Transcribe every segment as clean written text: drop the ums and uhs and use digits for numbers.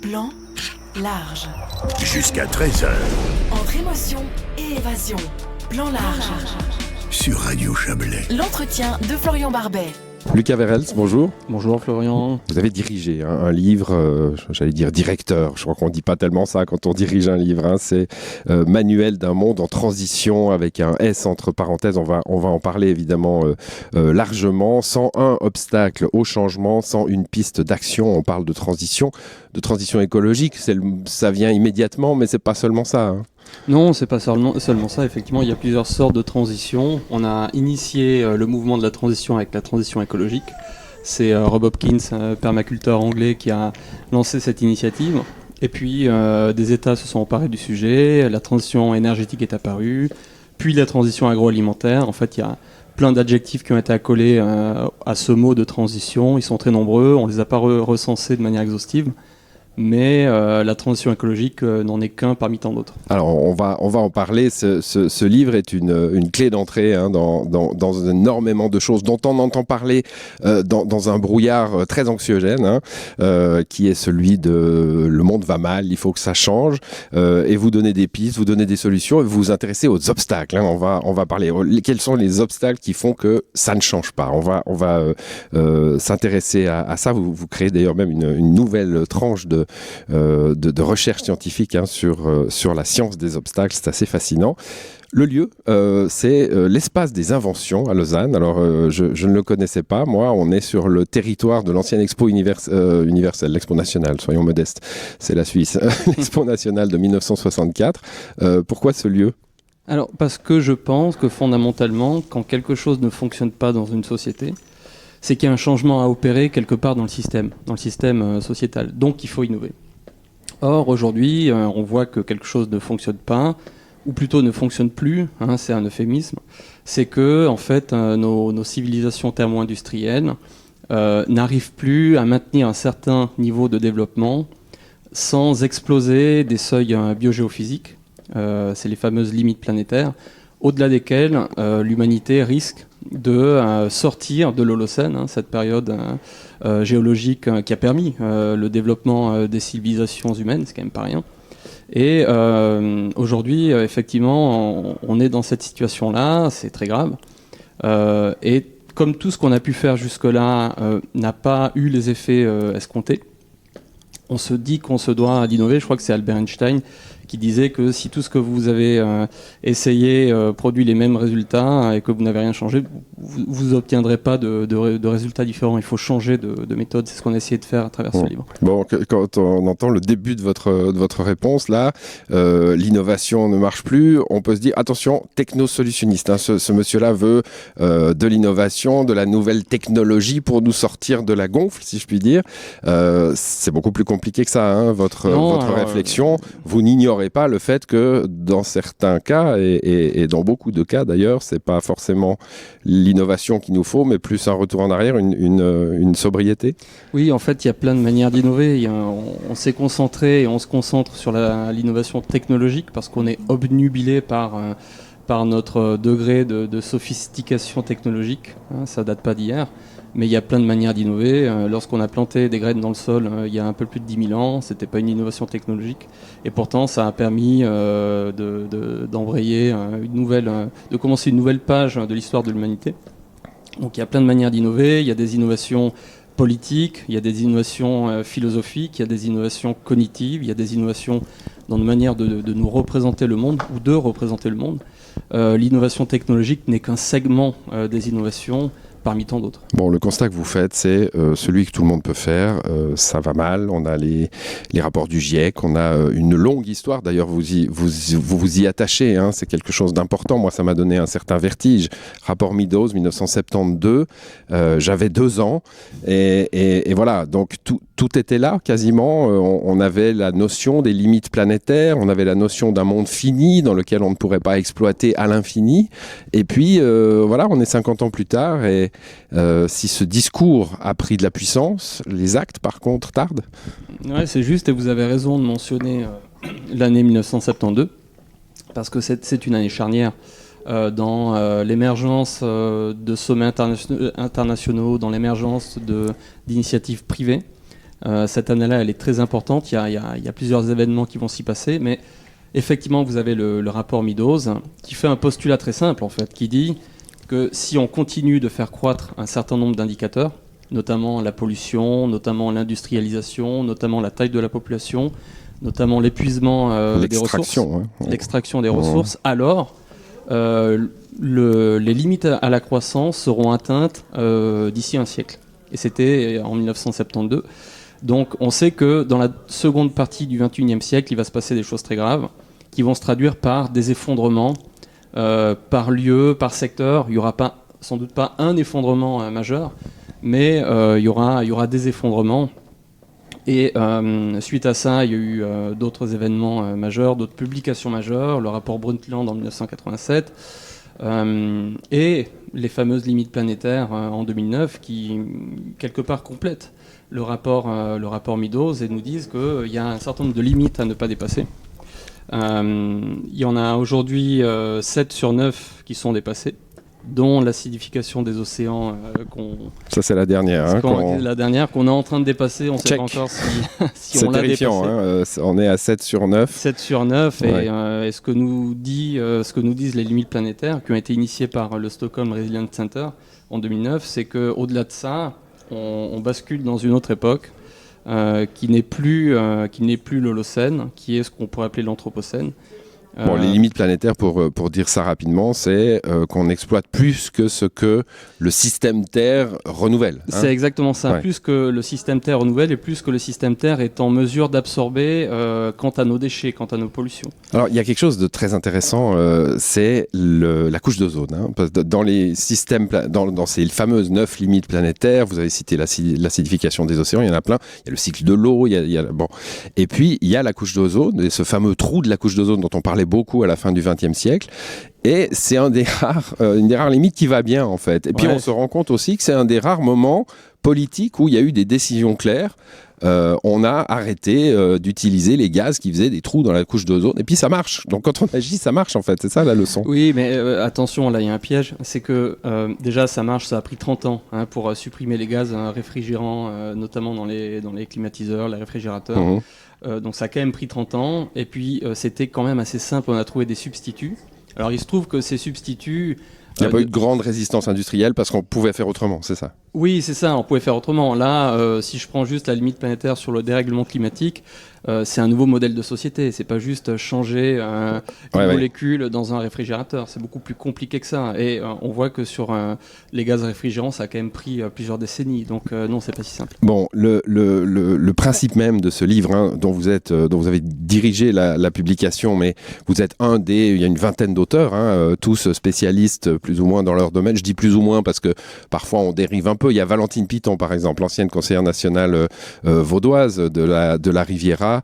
Plan large. Jusqu'à 13h. Entre émotion et évasion. Plan large. Sur Radio Chablais. L'entretien de Florian Barbet. Lucas Verhels, bonjour. Bonjour Florian. Vous avez dirigé un livre, j'allais dire directeur, je crois qu'on ne dit pas tellement ça quand on dirige un livre, hein. C'est Manuel d'un monde en transition avec un S entre parenthèses, on va en parler évidemment largement. 101 obstacles au changement, 101 pistes d'action, on parle de transition écologique, ça vient immédiatement, mais c'est pas seulement ça, hein. Non, c'est pas seulement ça. Effectivement, il y a plusieurs sortes de transitions. On a initié le mouvement de la transition avec la transition écologique. C'est Rob Hopkins, permaculteur anglais, qui a lancé cette initiative. Et puis, des États se sont emparés du sujet. La transition énergétique est apparue. Puis la transition agroalimentaire. En fait, il y a plein d'adjectifs qui ont été accolés à ce mot de transition. Ils sont très nombreux. On les a pas recensés de manière exhaustive. Mais la transition écologique n'en est qu'un parmi tant d'autres. Alors on va en parler, ce livre est une clé d'entrée, hein, dans énormément de choses dont on entend parler dans un brouillard très anxiogène, hein, qui est celui de le monde va mal, il faut que ça change, et vous donnez des pistes, vous donnez des solutions, et vous vous intéressez aux obstacles, hein. On va parler, quels sont les obstacles qui font que ça ne change pas. On va s'intéresser à ça. Vous créez d'ailleurs même une nouvelle tranche de recherche scientifique, hein, sur la science des obstacles. C'est assez fascinant. Le lieu, c'est l'espace des inventions à Lausanne. Alors, je ne le connaissais pas. Moi, on est sur le territoire de l'ancienne Expo universelle, l'Expo nationale, soyons modestes. C'est la Suisse. L'Expo nationale de 1964. Pourquoi ce lieu ? Alors, parce que je pense que fondamentalement, quand quelque chose ne fonctionne pas dans une société, c'est qu'il y a un changement à opérer quelque part dans le système sociétal. Donc il faut innover. Or, aujourd'hui, on voit que quelque chose ne fonctionne pas, ou plutôt ne fonctionne plus, hein, c'est un euphémisme. C'est que, en fait, nos civilisations thermo-industrielles n'arrivent plus à maintenir un certain niveau de développement sans exploser des seuils biogéophysiques. C'est les fameuses limites planétaires, au-delà desquelles l'humanité risque de sortir de l'Holocène, hein, cette période géologique qui a permis le développement des civilisations humaines, c'est quand même pas rien. Et aujourd'hui, effectivement, on est dans cette situation-là, c'est très grave. Et comme tout ce qu'on a pu faire jusque-là n'a pas eu les effets escomptés, on se dit qu'on se doit d'innover. Je crois que c'est Albert Einstein qui disait que si tout ce que vous avez essayé produit les mêmes résultats et que vous n'avez rien changé, vous n'obtiendrez pas de résultats différents. Il faut changer de méthode. C'est ce qu'on a essayé de faire à travers ce livre. Bon, quand on entend le début de votre réponse, là, l'innovation ne marche plus, on peut se dire, attention, technosolutionniste, hein, ce monsieur-là veut de l'innovation, de la nouvelle technologie pour nous sortir de la gonfle, si je puis dire. C'est beaucoup plus compliqué que ça, hein, votre réflexion. Vous n'ignorez pas le fait que dans certains cas, et dans beaucoup de cas d'ailleurs, c'est pas forcément l'innovation qu'il nous faut, mais plus un retour en arrière, une sobriété. Oui, en fait, il y a plein de manières d'innover. On s'est concentré et on se concentre sur l'innovation technologique parce qu'on est obnubilé par notre degré de sophistication technologique. Hein, ça date pas d'hier. Mais il y a plein de manières d'innover. Lorsqu'on a planté des graines dans le sol il y a un peu plus de 10 000 ans, c'était pas une innovation technologique. Et pourtant, ça a permis d'embrayer de commencer une nouvelle page de l'histoire de l'humanité. Donc il y a plein de manières d'innover. Il y a des innovations politiques, il y a des innovations philosophiques, il y a des innovations cognitives, il y a des innovations dans nos manières de nous représenter le monde ou de représenter le monde. L'innovation technologique n'est qu'un segment des innovations parmi tant d'autres. Bon, le constat que vous faites, c'est celui que tout le monde peut faire. Ça va mal. On a les rapports du GIEC. On a une longue histoire. D'ailleurs, vous y attachez. Hein, c'est quelque chose d'important. Moi, ça m'a donné un certain vertige. Rapport Meadows, 1972. J'avais 2 ans. Et voilà. Donc, tout était là, quasiment. On avait la notion des limites planétaires. On avait la notion d'un monde fini dans lequel on ne pourrait pas exploiter à l'infini. Et puis, voilà, on est 50 ans plus tard. Et si ce discours a pris de la puissance, les actes, par contre, tardent. Ouais, c'est juste, et vous avez raison de mentionner l'année 1972, parce que c'est une année charnière dans l'émergence de sommets internationaux, dans l'émergence d'initiatives privées. Cette année-là, elle est très importante. Il y a plusieurs événements qui vont s'y passer, mais effectivement, vous avez le rapport Meadows qui fait un postulat très simple, en fait, qui dit que si on continue de faire croître un certain nombre d'indicateurs, notamment la pollution, notamment l'industrialisation, notamment la taille de la population, notamment l'épuisement des ressources, l'extraction des ressources, alors les limites à la croissance seront atteintes d'ici un siècle. Et c'était en 1972. Donc on sait que dans la seconde partie du XXIe siècle, il va se passer des choses très graves qui vont se traduire par des effondrements par lieu, par secteur. Il n'y aura sans doute pas un effondrement majeur, mais il y aura des effondrements. Et suite à ça, il y a eu d'autres événements majeurs, d'autres publications majeures, le rapport Brundtland en 1987, et les fameuses limites planétaires en 2009 qui, quelque part, complètent le rapport Meadows et nous disent qu'il y a un certain nombre de limites à ne pas dépasser. Il y en a aujourd'hui 7 sur 9 qui sont dépassées, dont l'acidification des océans ça c'est la dernière la dernière qu'on est en train de dépasser. On ne sait pas encore si on l'a dépassé. On est à 7 sur 9. 7 sur 9 et ce que nous disent les limites planétaires qui ont été initiées par le Stockholm Resilience Center en 2009, c'est qu'au-delà de ça, on bascule dans une autre époque qui n'est plus l'Holocène, qui est ce qu'on pourrait appeler l'Anthropocène. Les limites planétaires, pour dire ça rapidement, c'est qu'on exploite plus que ce que le système Terre renouvelle. C'est exactement ça. Ouais. Plus que le système Terre renouvelle et plus que le système Terre est en mesure d'absorber quant à nos déchets, quant à nos pollutions. Alors, il y a quelque chose de très intéressant, c'est la couche d'ozone. Dans les systèmes, dans ces fameuses 9 limites planétaires, vous avez cité l'acidification des océans, il y en a plein. Il y a le cycle de l'eau, et puis il y a la couche d'ozone, et ce fameux trou de la couche d'ozone dont on parlait beaucoup à la fin du XXe siècle, et c'est une des rares limites qui va bien en fait. Et puis on se rend compte aussi que c'est un des rares moments politiques où il y a eu des décisions claires. On a arrêté d'utiliser les gaz qui faisaient des trous dans la couche d'ozone, et puis ça marche. Donc quand on agit, ça marche en fait, c'est ça la leçon. Oui, mais attention, là il y a un piège, c'est que déjà ça marche, ça a pris 30 ans pour supprimer les gaz réfrigérants, notamment dans les climatiseurs, les réfrigérateurs. Mmh. Donc ça a quand même pris 30 ans, et puis c'était quand même assez simple, on a trouvé des substituts. Alors il se trouve que ces substituts... Il n'y a pas eu de grande résistance industrielle parce qu'on pouvait faire autrement, c'est ça? Oui, c'est ça, on pouvait faire autrement. Là, si je prends juste la limite planétaire sur le dérèglement climatique, c'est un nouveau modèle de société. C'est pas juste changer une molécule dans un réfrigérateur. C'est beaucoup plus compliqué que ça. Et on voit que sur les gaz réfrigérants, ça a quand même pris plusieurs décennies. Donc non, c'est pas si simple. Bon, le principe même de ce livre, dont vous avez dirigé la publication, mais vous êtes il y a une vingtaine d'auteurs, tous spécialistes plus ou moins dans leur domaine. Je dis plus ou moins parce que parfois on dérive un peu. Il y a Valentine Piton, par exemple, l'ancienne conseillère nationale vaudoise de la Riviera,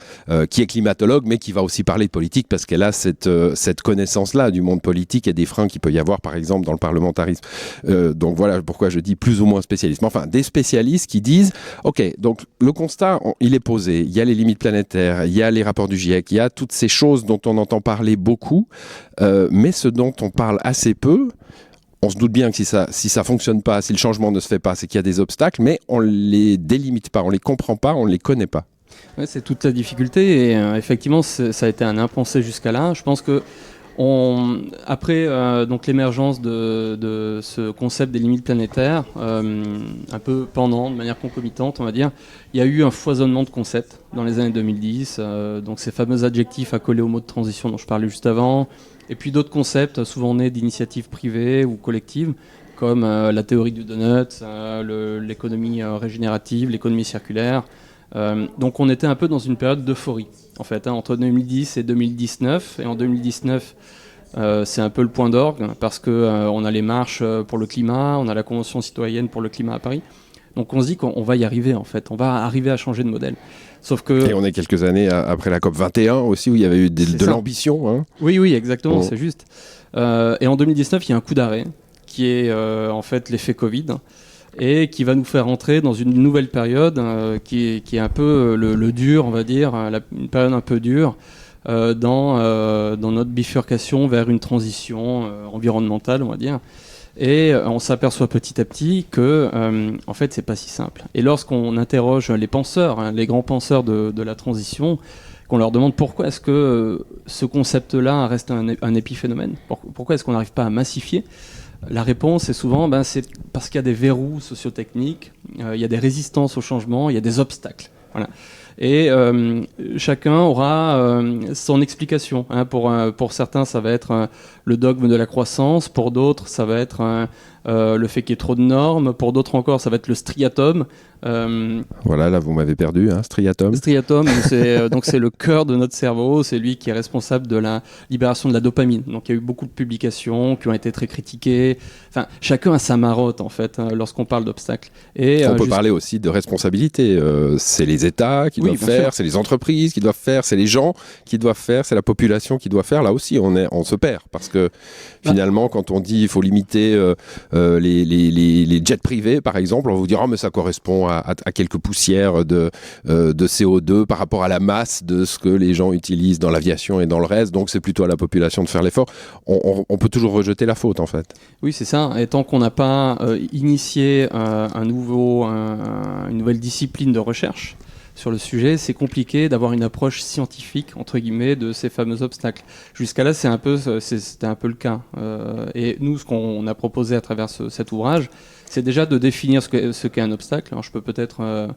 qui est climatologue, mais qui va aussi parler de politique parce qu'elle a cette connaissance-là du monde politique et des freins qu'il peut y avoir, par exemple, dans le parlementarisme. Donc voilà pourquoi je dis plus ou moins spécialistes. Mais enfin, des spécialistes qui disent, OK, donc le constat, il est posé. Il y a les limites planétaires, il y a les rapports du GIEC, il y a toutes ces choses dont on entend parler beaucoup, mais ce dont on parle assez peu. On se doute bien que si ça fonctionne pas, si le changement ne se fait pas, c'est qu'il y a des obstacles, mais on les délimite pas, on les comprend pas, on les connaît pas. Ouais, c'est toute la difficulté, et effectivement, ça a été un impensé jusqu'à là. Je pense que après donc l'émergence de ce concept des limites planétaires, un peu pendant, de manière concomitante, on va dire, il y a eu un foisonnement de concepts dans les années 2010, donc ces fameux adjectifs accolés au mot de transition dont je parlais juste avant. Et puis d'autres concepts, souvent nés d'initiatives privées ou collectives, comme la théorie du donut, l'économie régénérative, l'économie circulaire. Donc on était un peu dans une période d'euphorie, en fait, entre 2010 et 2019. Et en 2019, c'est un peu le point d'orgue, parce qu'on a les marches pour le climat, on a la Convention citoyenne pour le climat à Paris. Donc on se dit qu'on va y arriver, en fait. On va arriver à changer de modèle. Sauf que... Et on est quelques années après la COP 21 aussi, où il y avait eu de l'ambition. Oui, exactement, c'est juste. Et en 2019, il y a un coup d'arrêt, qui est en fait l'effet Covid, et qui va nous faire entrer dans une nouvelle période qui est un peu le dur, on va dire, une période un peu dure, dans notre bifurcation vers une transition environnementale, on va dire. Et on s'aperçoit petit à petit que, en fait, c'est pas si simple. Et lorsqu'on interroge les penseurs, les grands penseurs de la transition, qu'on leur demande pourquoi est-ce que ce concept-là reste un épiphénomène, pourquoi est-ce qu'on n'arrive pas à massifier, la réponse est souvent c'est parce qu'il y a des verrous sociotechniques, il y a des résistances au changement, il y a des obstacles. Voilà. Et chacun aura son explication. Pour certains, ça va être le dogme de la croissance. Pour d'autres, ça va être le fait qu'il y ait trop de normes. Pour d'autres encore, ça va être le striatum. Voilà, là, vous m'avez perdu, striatum. Striatum, donc c'est le cœur de notre cerveau. C'est lui qui est responsable de la libération de la dopamine. Donc il y a eu beaucoup de publications qui ont été très critiquées. Enfin, chacun a sa marotte, en fait, lorsqu'on parle d'obstacles. Et on peut parler aussi de responsabilité. C'est les États qui doivent faire, c'est les entreprises qui doivent faire, c'est les gens qui doivent faire, c'est la population qui doit faire. Là aussi, on se perd parce que finalement, quand on dit il faut limiter les jets privés, par exemple, on vous dira mais ça correspond à quelques poussières de CO2 par rapport à la masse de ce que les gens utilisent dans l'aviation et dans le reste. Donc c'est plutôt à la population de faire l'effort. On peut toujours rejeter la faute en fait. Oui, c'est ça. Et tant qu'on n'a pas initié une nouvelle discipline de recherche sur le sujet, c'est compliqué d'avoir une approche scientifique, entre guillemets, de ces fameux obstacles. Jusqu'à là, c'était un peu le cas. Et nous, ce qu'on a proposé à travers cet ouvrage, c'est déjà de définir ce qu'est un obstacle. Alors, je peux peut-être...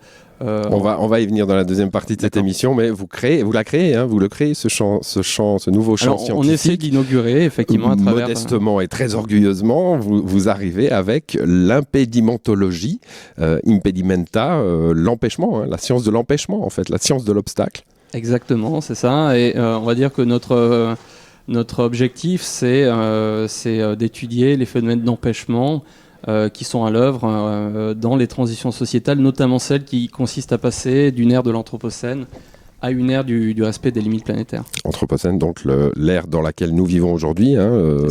on va y venir dans la deuxième partie de cette émission, mais vous le créez, ce nouveau champ Alors, scientifique. On essaie d'inaugurer, effectivement, à travers... Modestement et très orgueilleusement, vous arrivez avec l'impédimentologie, impedimenta, l'empêchement, la science de l'empêchement, en fait, la science de l'obstacle. Exactement, c'est ça. Et on va dire que notre objectif, c'est d'étudier les phénomènes d'empêchement qui sont à l'œuvre dans les transitions sociétales, notamment celles qui consistent à passer d'une ère de l'Anthropocène à une ère du respect des limites planétaires. Anthropocène, donc l'ère dans laquelle nous vivons aujourd'hui,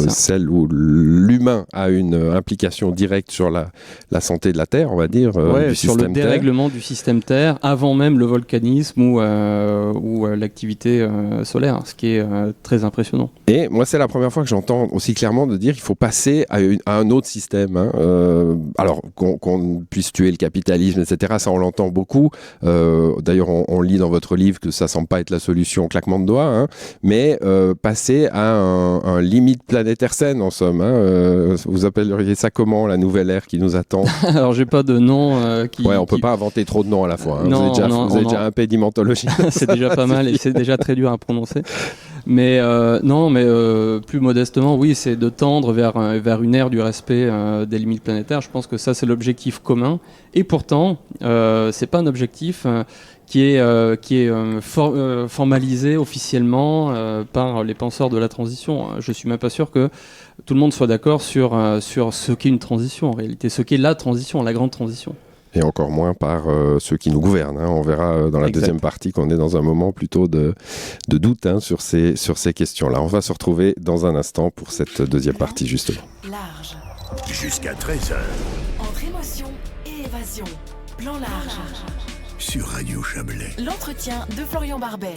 celle où l'humain a une implication directe sur la santé de la Terre, on va dire, du sur système le dérèglement du système Terre, avant même le volcanisme ou l'activité solaire, ce qui est très impressionnant. Et moi, c'est la première fois que j'entends aussi clairement de dire qu'il faut passer à un autre système. Alors, qu'on puisse tuer le capitalisme, etc., ça on l'entend beaucoup. D'ailleurs, on lit dans votre livre que ça semble pas être la solution au claquement de doigts, mais passer à un limite planétaire saine, en somme. Vous appelleriez ça comment, la nouvelle ère qui nous attend? Alors, j'ai pas de nom on peut pas inventer trop de noms à la fois. Non, vous avez déjà impédimentologie. C'est déjà pas mal et c'est déjà très dur à prononcer. Mais plus modestement, oui, c'est de tendre vers une ère du respect des limites planétaires. Je pense que ça, c'est l'objectif commun. Et pourtant, c'est pas un objectif qui est formalisé officiellement par les penseurs de la transition. Je suis même pas sûr que tout le monde soit d'accord sur ce qu'est une transition en réalité, ce qu'est la transition, la grande transition. Et encore moins par ceux qui nous gouvernent. On verra dans la deuxième partie qu'on est dans un moment plutôt de doute sur ces questions-là. On va se retrouver dans un instant pour cette deuxième partie, justement. Large. Jusqu'à 13h. Entre émotion et évasion. Plan large. Sur Radio Chablais. L'entretien de Florian Barbet.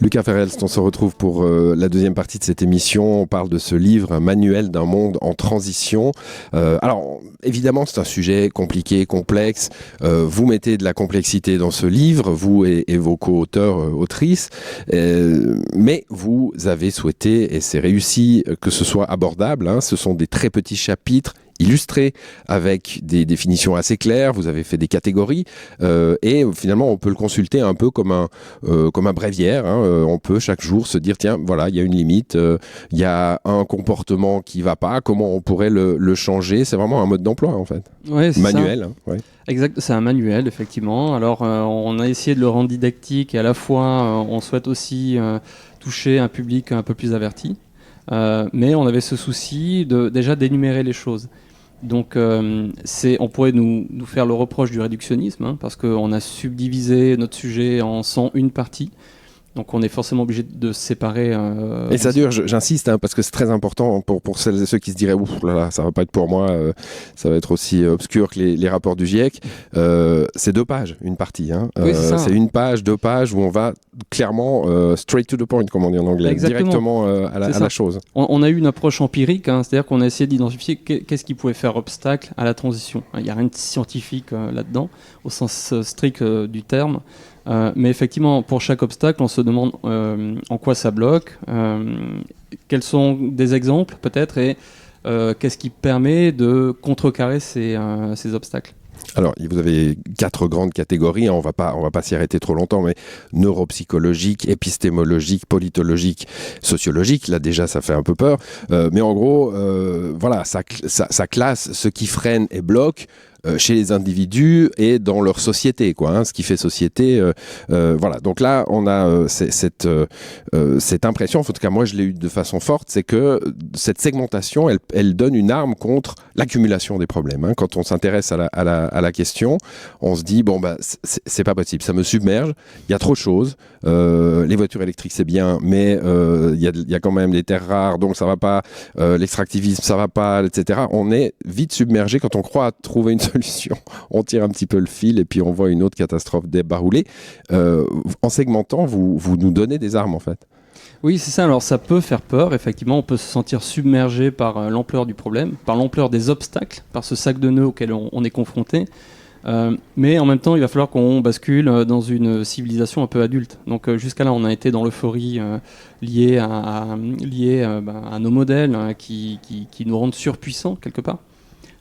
Lucas Ferrelst, on se retrouve pour la deuxième partie de cette émission. On parle de ce livre, un manuel d'un monde en transition. Alors, évidemment, c'est un sujet compliqué, complexe. Vous mettez de la complexité dans ce livre, vous et vos co-auteurs, autrices. Mais vous avez souhaité, et c'est réussi, que ce soit abordable. Ce sont des très petits chapitres illustré avec des définitions assez claires. Vous avez fait des catégories et finalement on peut le consulter un peu comme un bréviaire. On peut chaque jour se dire tiens voilà, il y a une limite, il y a un comportement qui va pas, comment on pourrait le changer. C'est vraiment un mode d'emploi en fait. Ouais, c'est manuel. Ouais. Exact, c'est un manuel effectivement. Alors on a essayé de le rendre didactique et à la fois on souhaite aussi toucher un public un peu plus averti. Mais on avait ce souci déjà d'énumérer les choses. Donc on pourrait nous faire le reproche du réductionnisme, parce qu'on a subdivisé notre sujet en 101 parties. Donc on est forcément obligé de se séparer. Et ça dure, j'insiste, hein, parce que c'est très important pour celles et ceux qui se diraient ouf là, là ça va pas être pour moi, ça va être aussi obscur que les rapports du GIEC. C'est 2 pages, une partie. Hein. Oui, c'est 1 page, 2 pages où on va clairement straight to the point, comme on dit en anglais, exactement. Directement à la chose. On a eu une approche empirique, hein, c'est-à-dire qu'on a essayé d'identifier qu'est-ce qui pouvait faire obstacle à la transition. Il n'y a rien de scientifique là-dedans, au sens strict du terme. Mais effectivement, pour chaque obstacle, on se demande en quoi ça bloque, quels sont des exemples peut-être, et qu'est-ce qui permet de contrecarrer ces obstacles. Alors, vous avez 4 grandes catégories, hein, on va pas s'y arrêter trop longtemps, mais neuropsychologique, épistémologique, politologique, sociologique, là déjà ça fait un peu peur, mais en gros, voilà, ça classe ce qui freine et bloque chez les individus et dans leur société, quoi, hein, ce qui fait société. Voilà. Donc là, on a cette impression, en tout cas moi je l'ai eu de façon forte, c'est que cette segmentation, elle donne une arme contre l'accumulation des problèmes. Hein. Quand on s'intéresse à la question, on se dit bon bah c'est pas possible, ça me submerge, il y a trop de choses. Les voitures électriques c'est bien, mais il y a quand même des terres rares, donc ça va pas. L'extractivisme ça va pas, etc. On est vite submergé quand on croit trouver une solution. On tire un petit peu le fil et puis on voit une autre catastrophe débarrouler. En segmentant, vous nous donnez des armes en fait. Oui, c'est ça. Alors ça peut faire peur. Effectivement, on peut se sentir submergé par l'ampleur du problème, par l'ampleur des obstacles, par ce sac de nœuds auquel on est confronté. Mais en même temps, il va falloir qu'on bascule dans une civilisation un peu adulte. Donc jusqu'à là, on a été dans l'euphorie liée à nos modèles qui nous rendent surpuissants quelque part.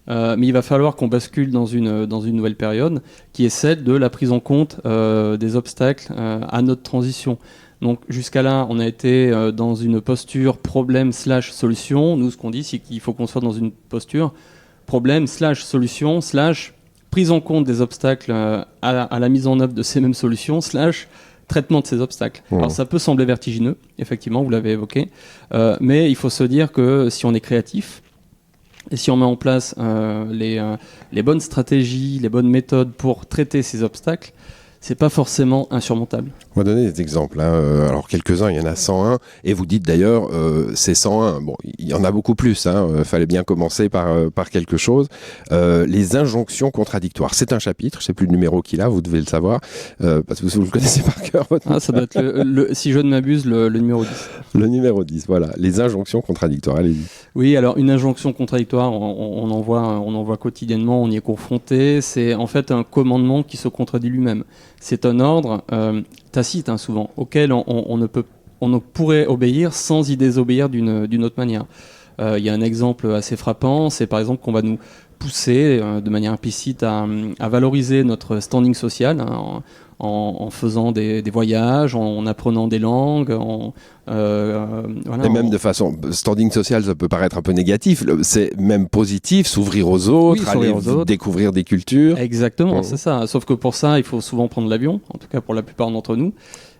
Mais il va falloir qu'on bascule dans une nouvelle période qui est celle de la prise en compte des obstacles à notre transition. Donc jusqu'à là, on a été dans une posture problème/solution. Nous, ce qu'on dit, c'est qu'il faut qu'on soit dans une posture problème/solution/ prise en compte des obstacles à la mise en œuvre de ces mêmes solutions / traitement de ces obstacles. Alors ça peut sembler vertigineux, effectivement, vous l'avez évoqué, mais il faut se dire que si on est créatif, et si on met en place les bonnes stratégies, les bonnes méthodes pour traiter ces obstacles, c'est pas forcément insurmontable. On va donner des exemples. Hein. Alors quelques-uns, il y en a 101, et vous dites d'ailleurs, c'est 101. Bon, il y en a beaucoup plus. Hein. Fallait bien commencer par quelque chose. Les injonctions contradictoires. C'est un chapitre. Je sais plus le numéro qu'il a. Vous devez le savoir parce que vous le connaissez par cœur. Ça doit être si je ne m'abuse, le numéro 10. Le numéro 10. Voilà. Les injonctions contradictoires. Allez-y. Oui, alors une injonction contradictoire, on en voit quotidiennement. On y est confronté. C'est en fait un commandement qui se contredit lui-même. C'est un ordre tacite, hein, souvent, auquel on ne pourrait obéir sans y désobéir d'une autre manière. Il y a un exemple assez frappant, c'est par exemple qu'on va nous pousser de manière implicite à valoriser notre standing social, hein, en faisant des voyages, en apprenant des langues. Et même de façon, standing social, ça peut paraître un peu négatif, c'est même positif, s'ouvrir aux autres, aller découvrir des cultures. Exactement, c'est ça. Sauf que pour ça, il faut souvent prendre l'avion, en tout cas pour la plupart d'entre nous.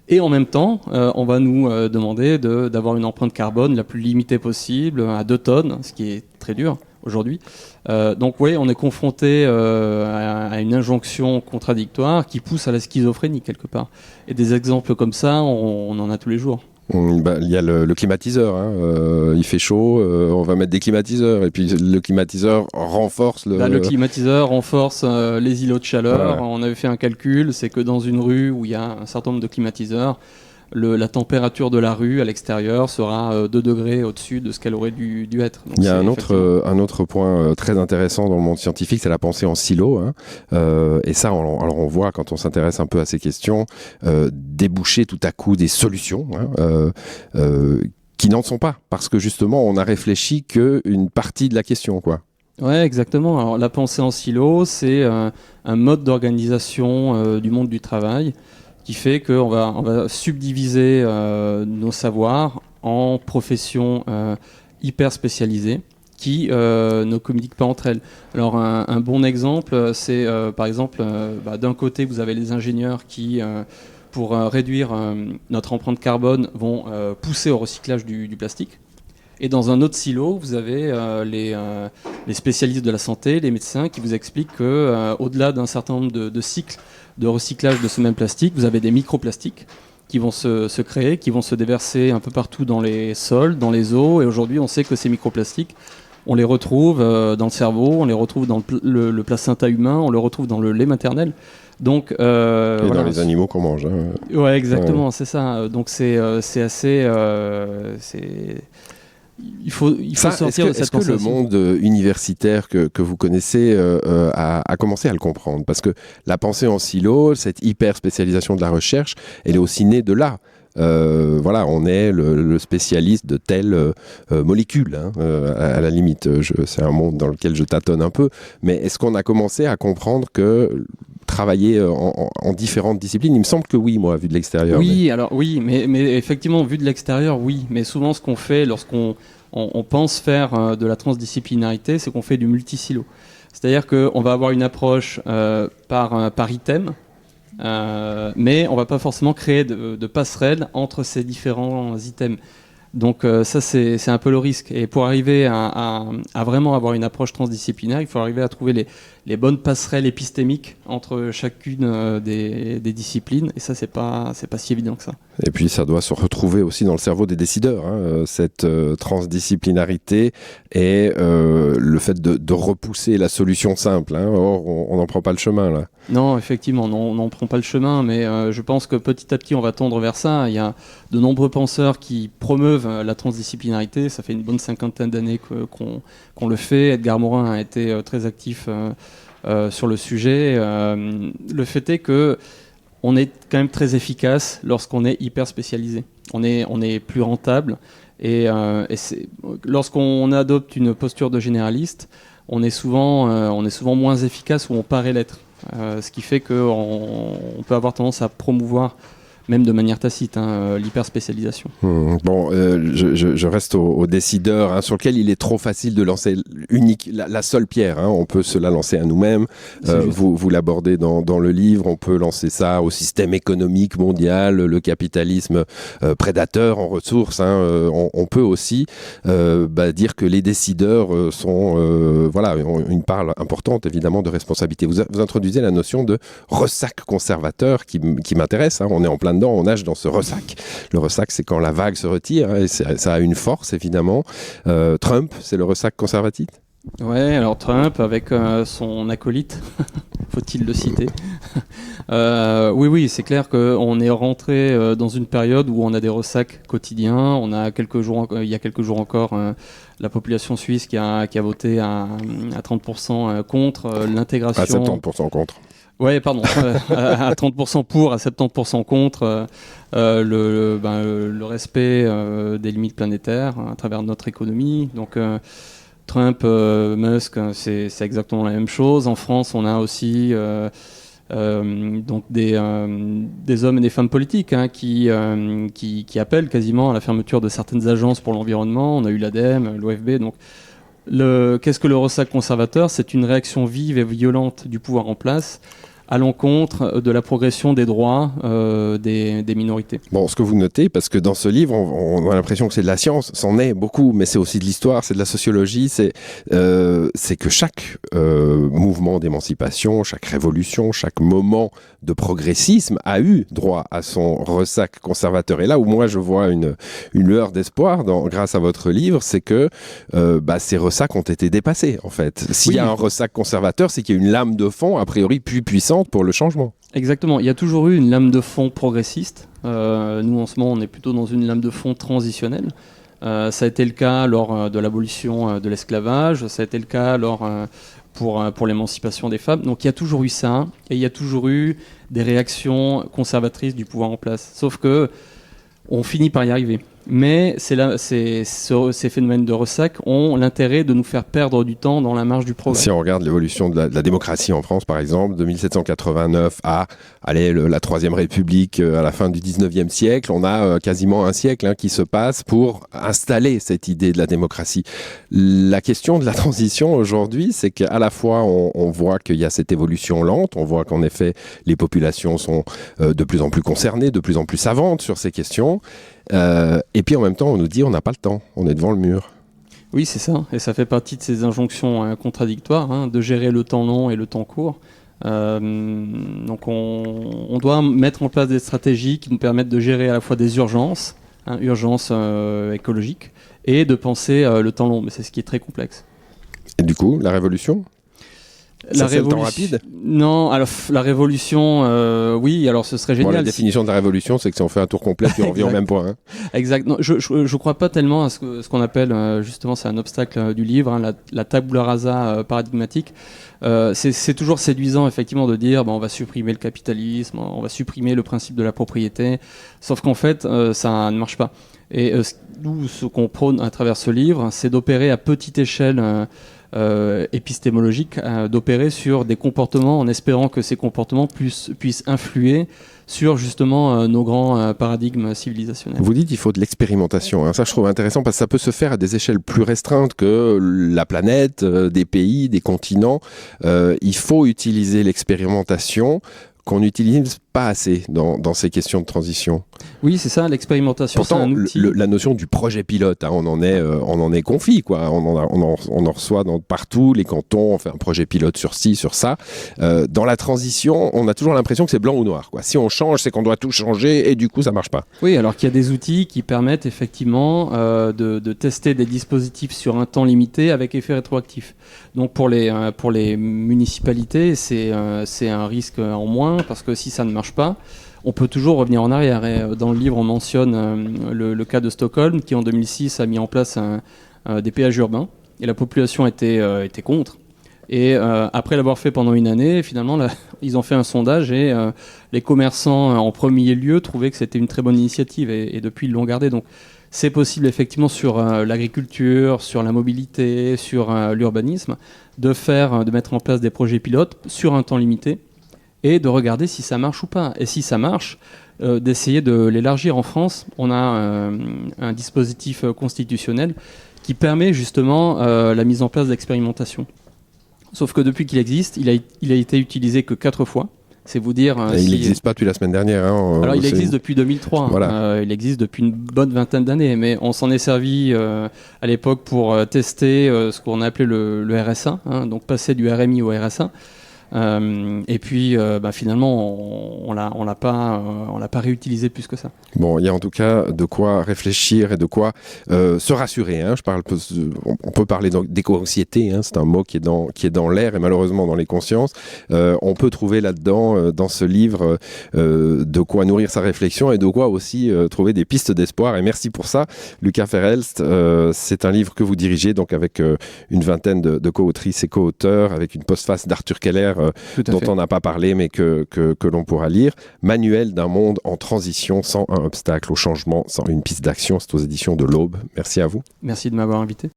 Et en même temps, on va nous demander d'avoir une empreinte carbone la plus limitée possible, à 2 tonnes, ce qui est très dur aujourd'hui. Donc oui, on est confronté à une injonction contradictoire qui pousse à la schizophrénie quelque part. Et des exemples comme ça, on en a tous les jours. Il y a le climatiseur, hein. Il fait chaud, on va mettre des climatiseurs, et puis le climatiseur renforce le climatiseur renforce les îlots de chaleur. Ouais. On avait fait un calcul, c'est que dans une rue où il y a un certain nombre de climatiseurs, la température de la rue à l'extérieur sera 2 degrés au-dessus de ce qu'elle aurait dû être. Donc il y a un autre point très intéressant dans le monde scientifique, c'est la pensée en silo. Hein. Et ça, on voit quand on s'intéresse un peu à ces questions, déboucher tout à coup des solutions qui n'en sont pas, parce que justement, on a réfléchi qu'une partie de la question, quoi. Ouais, exactement. Alors, la pensée en silo, c'est un mode d'organisation du monde du travail qui fait qu'on va subdiviser nos savoirs en professions hyper spécialisées qui ne communiquent pas entre elles. Alors un bon exemple, c'est par exemple, d'un côté vous avez les ingénieurs qui, pour réduire notre empreinte carbone, vont pousser au recyclage du plastique. Et dans un autre silo, vous avez les spécialistes de la santé, les médecins, qui vous expliquent qu'au-delà d'un certain nombre de cycles de recyclage de ce même plastique, vous avez des microplastiques qui vont se créer, qui vont se déverser un peu partout dans les sols, dans les eaux. Et aujourd'hui, on sait que ces microplastiques, on les retrouve dans le cerveau, on les retrouve dans le placenta humain, on le retrouve dans le lait maternel. Donc, et dans les animaux qu'on mange. Hein. Ouais, exactement, c'est ça. Donc c'est assez... Il faut sortir de cette Est-ce que le monde universitaire que vous connaissez a commencé à le comprendre? Parce que la pensée en silo, cette hyper spécialisation de la recherche, elle est aussi née de là. Voilà, on est le spécialiste de telle molécule, hein, à la limite. C'est un monde dans lequel je tâtonne un peu. Mais est-ce qu'on a commencé à comprendre que travailler en différentes disciplines? Il me semble que oui, moi, vu de l'extérieur. Oui, alors oui, mais effectivement, vu de l'extérieur, oui. Mais souvent, ce qu'on fait lorsqu'on pense faire de la transdisciplinarité, c'est qu'on fait du multisilo. C'est-à-dire qu'on va avoir une approche par item, mais on ne va pas forcément créer de passerelles entre ces différents items. Donc ça, c'est un peu le risque. Et pour arriver à vraiment avoir une approche transdisciplinaire, il faut arriver à trouver les bonnes passerelles épistémiques entre chacune des disciplines. Et ça, c'est pas si évident que ça. Et puis, ça doit se retrouver aussi dans le cerveau des décideurs, hein, cette transdisciplinarité et le fait de repousser la solution simple. Hein. Or, on n'en prend pas le chemin, là. Non, effectivement, on n'en prend pas le chemin, mais je pense que petit à petit, on va tendre vers ça. Il y a de nombreux penseurs qui promeuvent la transdisciplinarité. Ça fait une bonne 50aine d'années qu'on le fait. Edgar Morin a été très actif sur le sujet. Le fait est que on est quand même très efficace lorsqu'on est hyper spécialisé. On est plus rentable. Et lorsqu'on adopte une posture de généraliste, on est souvent moins efficace ou on paraît l'être. Ce qui fait qu'on peut avoir tendance à promouvoir, même de manière tacite, l'hyperspécialisation. Bon, je reste au décideur, hein, sur lequel il est trop facile de lancer la seule pierre. Hein, on peut se la lancer à nous-mêmes. Vous l'abordez dans le livre. On peut lancer ça au système économique mondial, le capitalisme prédateur en ressources. Hein, on peut aussi dire que les décideurs ont une part importante, évidemment, de responsabilité. Vous introduisez la notion de ressac conservateur qui m'intéresse. Hein, on est en plein dedans, on nage dans ce ressac. Le ressac, c'est quand la vague se retire, hein, et ça a une force, évidemment. Trump, c'est le ressac conservatif? Ouais, alors Trump, avec son acolyte, faut-il le citer? Oui, c'est clair qu'on est rentré dans une période où on a des ressacs quotidiens. On a il y a quelques jours encore, la population suisse qui a voté à 30% contre l'intégration... À 70% contre. Ouais, pardon, à 30% pour, à 70% contre le respect des limites planétaires à travers notre économie. Donc Trump, Musk, c'est exactement la même chose. En France, on a aussi donc des hommes et des femmes politiques, hein, qui appellent quasiment à la fermeture de certaines agences pour l'environnement. On a eu l'ADEME, l'OFB. Donc qu'est-ce que le ressac conservateur? C'est une réaction vive et violente du pouvoir en place à l'encontre de la progression des droits des minorités. Bon, ce que vous notez, parce que dans ce livre, on a l'impression que c'est de la science, c'en est beaucoup, mais c'est aussi de l'histoire, c'est de la sociologie, c'est que chaque mouvement d'émancipation, chaque révolution, chaque moment de progressisme a eu droit à son ressac conservateur. Et là où moi je vois une lueur d'espoir grâce à votre livre, c'est que ces ressacs ont été dépassés, en fait. S'il y a un ressac conservateur, c'est qu'il y a une lame de fond, a priori plus puissante pour le changement. Exactement. Il y a toujours eu une lame de fond progressiste. Nous, en ce moment, on est plutôt dans une lame de fond transitionnelle. Ça a été le cas lors de l'abolition de l'esclavage. Ça a été le cas pour l'émancipation des femmes. Donc il y a toujours eu ça. Et il y a toujours eu des réactions conservatrices du pouvoir en place. Sauf que on finit par y arriver. Mais ces phénomènes de ressac ont l'intérêt de nous faire perdre du temps dans la marche du progrès. Si on regarde l'évolution de la démocratie en France, par exemple, de 1789 à la Troisième République à la fin du 19e siècle, on a quasiment un siècle qui se passe pour installer cette idée de la démocratie. La question de la transition aujourd'hui, c'est qu'à la fois on voit qu'il y a cette évolution lente, on voit qu'en effet les populations sont de plus en plus concernées, de plus en plus savantes sur ces questions. Et puis en même temps, on nous dit on n'a pas le temps, on est devant le mur. Oui, c'est ça. Et ça fait partie de ces injonctions contradictoires, de gérer le temps long et le temps court. Donc on doit mettre en place des stratégies qui nous permettent de gérer à la fois des urgences, urgences écologiques, et de penser le temps long. Mais c'est ce qui est très complexe. Et du coup, la révolution ? Ça, c'est le temps rapide ? Non, alors la révolution, oui, alors ce serait génial. La définition de la révolution, c'est que si on fait un tour complet, puis on revient au même point. Hein. Exact. Non, je crois pas tellement à ce qu'on appelle, justement, c'est un obstacle du livre, la tabula rasa paradigmatique. C'est toujours séduisant, effectivement, de dire on va supprimer le capitalisme, on va supprimer le principe de la propriété, sauf qu'en fait, ça ne marche pas. Et nous, ce qu'on prône à travers ce livre, c'est d'opérer à petite échelle épistémologique, d'opérer sur des comportements en espérant que ces comportements puissent influer sur justement nos grands paradigmes civilisationnels. Vous dites qu'il faut de l'expérimentation. Hein. Ça, je trouve intéressant parce que ça peut se faire à des échelles plus restreintes que la planète, des pays, des continents. Il faut utiliser l'expérimentation qu'on n'utilise pas assez dans ces questions de transition. Oui, c'est ça, l'expérimentation. Pourtant, c'est un outil. La notion du projet pilote, hein, on en est confit, quoi. On en reçoit partout, les cantons, on fait un projet pilote sur ci, sur ça. Dans la transition, on a toujours l'impression que c'est blanc ou noir, quoi. Si on change, c'est qu'on doit tout changer et du coup, ça marche pas. Oui, alors qu'il y a des outils qui permettent effectivement de tester des dispositifs sur un temps limité avec effet rétroactif. Donc pour les municipalités, c'est un risque en moins parce que si ça ne marche pas, on peut toujours revenir en arrière. Et dans le livre, on mentionne le cas de Stockholm qui, en 2006, a mis en place des péages urbains. Et la population était contre. Et après l'avoir fait pendant une année, finalement, ils ont fait un sondage et les commerçants, en premier lieu, trouvaient que c'était une très bonne initiative. Et depuis, ils l'ont gardé. Donc, c'est possible, effectivement, sur l'agriculture, sur la mobilité, sur l'urbanisme, de mettre en place des projets pilotes sur un temps limité et de regarder si ça marche ou pas. Et si ça marche, d'essayer de l'élargir. En France, on a un dispositif constitutionnel qui permet justement la mise en place d'expérimentation. Sauf que depuis qu'il existe, il a été utilisé que 4 fois. C'est vous dire... il n'existe pas depuis la semaine dernière. Hein, alors il existe depuis 2003. Voilà. Il existe depuis une bonne vingtaine d'années. Mais on s'en est servi à l'époque pour tester ce qu'on a appelé le RSA. Hein, donc passer du RMI au RSA. Et puis finalement on l'a pas réutilisé plus que ça. Bon, il y a en tout cas de quoi réfléchir et de quoi se rassurer. Hein. On peut parler d'éco-anxiété, hein. C'est un mot qui est dans l'air et malheureusement dans les consciences. On peut trouver là-dedans, dans ce livre, de quoi nourrir sa réflexion et de quoi aussi trouver des pistes d'espoir. Et merci pour ça, Lucas Verhelst. C'est un livre que vous dirigez donc avec une vingtaine de co-autrices et co-auteurs, avec une postface d'Arthur Keller dont on n'a pas parlé mais que l'on pourra lire. Manuel d'un monde en transition, sans un obstacle au changement, sans une piste d'action. C'est aux éditions de l'Aube. Merci à vous. Merci de m'avoir invité.